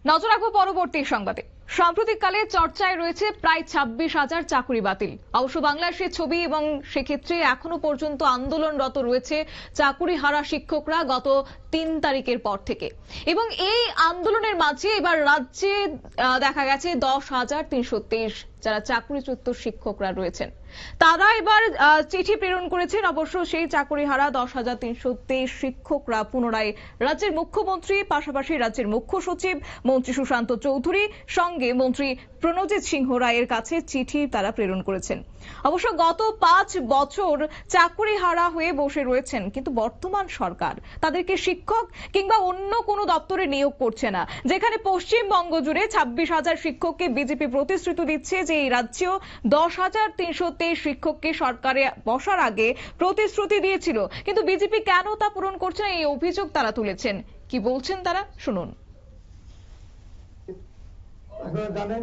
নজর রাখবো পরবর্তী সংবাদে। সাম্প্রতিককালে চর্চায় রয়েছে প্রায় 26,000 চাকুরি বাতিল। অবশ্য বাংলার সে ছবি এবং সেক্ষেত্রে এখনো পর্যন্ত আন্দোলনরত রয়েছে চাকুরি হারা শিক্ষকরা গত 3 তারিখের পর থেকে। এবং এই আন্দোলনের মাঝে এবার রাজ্যে দেখা গেছে 10,323 যারা চাকরিচ্যুত শিক্ষকরা রয়েছেন তারা এবার চিঠি প্রেরণ করেছেন। অবশ্য সেই চাকুরিহারা 10,323 শিক্ষকরা পুনরায় রাজ্যের মুখ্যমন্ত্রী, পাশাপাশি রাজ্যের মুখ্য সচিব মন্ত্রী সুশান্ত চৌধুরী সঙ্গে মন্ত্রী প্রণজিৎ সিংহ রায়ের কাছে চিঠি তারা প্রেরণ করেছেন। অবশ্য গত 5 বছর চাকুরিহারা হয়ে বসে রয়েছেন, কিন্তু বর্তমান সরকার তাদেরকে শিক্ষক কিংবা অন্য কোনো দপ্তরে নিয়োগ করছে না। যেখানে পশ্চিমবঙ্গ জুড়ে 26,000 শিক্ষককে বিজেপি প্রতিশ্রুতি দিচ্ছে যে এই রাজ্যেও 10,323 শিক্ষককে সরকারে বসার আগে প্রতিশ্রুতি দিয়েছিল, কিন্তু বিজেপি কেন তা পূরণ করছে না, এই অভিযোগ তারা তুলেছেন। কি বলছেন তারা, শুনুন। আপনারা জানেন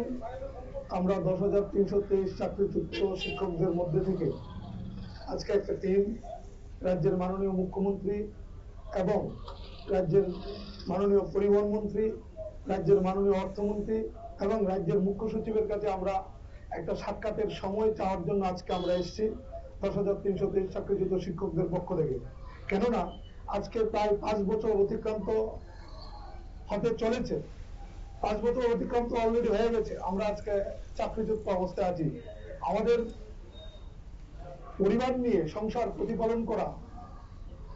আমরা 10,323 চাকরিচ্যুত শিক্ষকদের মধ্যে থেকে আজকে একটা টিম রাজ্যের মাননীয় মুখ্যমন্ত্রী এবং রাজ্যের মাননীয় পরিবহন মন্ত্রী, রাজ্যের মাননীয় অর্থমন্ত্রী এবং রাজ্যের মুখ্য সচিবের কাছে আমরা একটা সাক্ষাতের সময় চাওয়ার জন্য আজকে আমরা এসেছি 10,323 চাকরিচ্যুত শিক্ষকদের পক্ষ থেকে। কেননা আজকে প্রায় 5 বছর অতিক্রান্ত হতে চলেছে, 5 বছর অতিক্রান্ত অলরেডি হয়ে গেছে। আমরা আজকে চাকরিচ্যুত অবস্থায় আছি। আমাদের পরিবার নিয়ে সংসার প্রতিপালন করা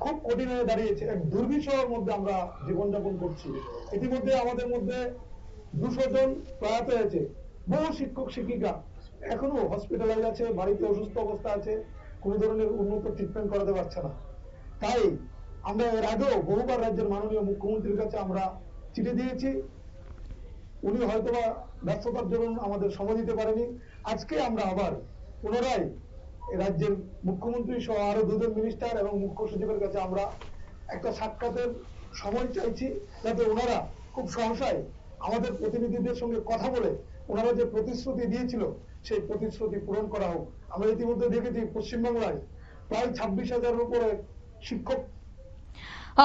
খুব কঠিন হয়ে দাঁড়িয়েছে। এক দুর্বিষহের মধ্যে আমরা জীবনযাপন করছি। ইতিমধ্যে আমাদের মধ্যে 200 জন প্রয়াত হয়েছে। বহু শিক্ষক শিক্ষিকা এখনো হসপিটালাইজ আছে, বাড়িতে অসুস্থ অবস্থা আছে, কোনো ধরনের উন্নত ট্রিটমেন্ট করাতে পারছে না। তাই আমরা এর আগেও বহুবার রাজ্যের মাননীয় মুখ্যমন্ত্রীর কাছে আমরা চিঠি দিয়েছি। উনি হয়তোবা ব্যস্ততার জন্য আমাদের সময় দিতে পারেনি। আজকে আমরা আবার পুনরায় রাজ্যের মুখ্যমন্ত্রী সহ আরো 2 জন মিনিস্টার এবং মুখ্য সচিবের কাছে আমরা একটা সাক্ষাতের সময় চাইছি, যাতে ওনারা খুব সহসায় আমাদের প্রতিনিধিদের সঙ্গে কথা বলে ওনারা যে প্রতিশ্রুতি দিয়েছিল সেই প্রতিশ্রুতি পূরণ করা হোক। আমরা ইতিমধ্যে দেখেছি পশ্চিমবাংলায় প্রায় 26,000-এর উপরে শিক্ষক,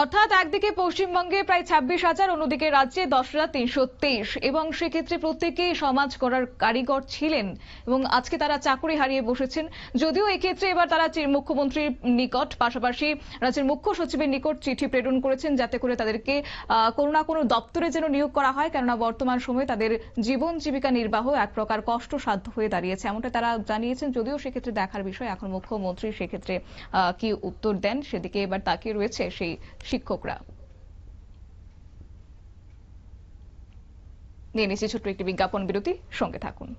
অর্থাৎ একদিকে পশ্চিমবঙ্গে প্রায় 26,000, অন্যদিকে রাজ্যে 10,323, এবং সেক্ষেত্রে প্রত্যেকেই সমাজ গড়ার কারিগর ছিলেন এবং আজকে তারা চাকরি হারিয়ে বসেছেন। যদিও এক্ষেত্রে এবার তারা মুখ্যমন্ত্রীর নিকট, পাশাপাশি রাজ্যের মুখ্য সচিবের নিকট চিঠি প্রেরণ করেছেন, যাতে করে তাদেরকে কোনো না কোনো দপ্তরে যেন নিয়োগ করা হয়, কেননা বর্তমান সময়ে তাদের জীবন জীবিকা নির্বাহ এক প্রকার কষ্টসাধ্য হয়ে দাঁড়িয়েছে, এমনটা তারা জানিয়েছেন। যদিও সেক্ষেত্রে দেখার বিষয় এখন মুখ্যমন্ত্রী সেক্ষেত্রে কি উত্তর দেন, সেদিকে এবার তাকিয়ে রয়েছে সেই শিক্ষকরা। নিয়ে নিচ্ছি ছোট্ট একটি বিজ্ঞাপন বিরতি, সঙ্গে থাকুন।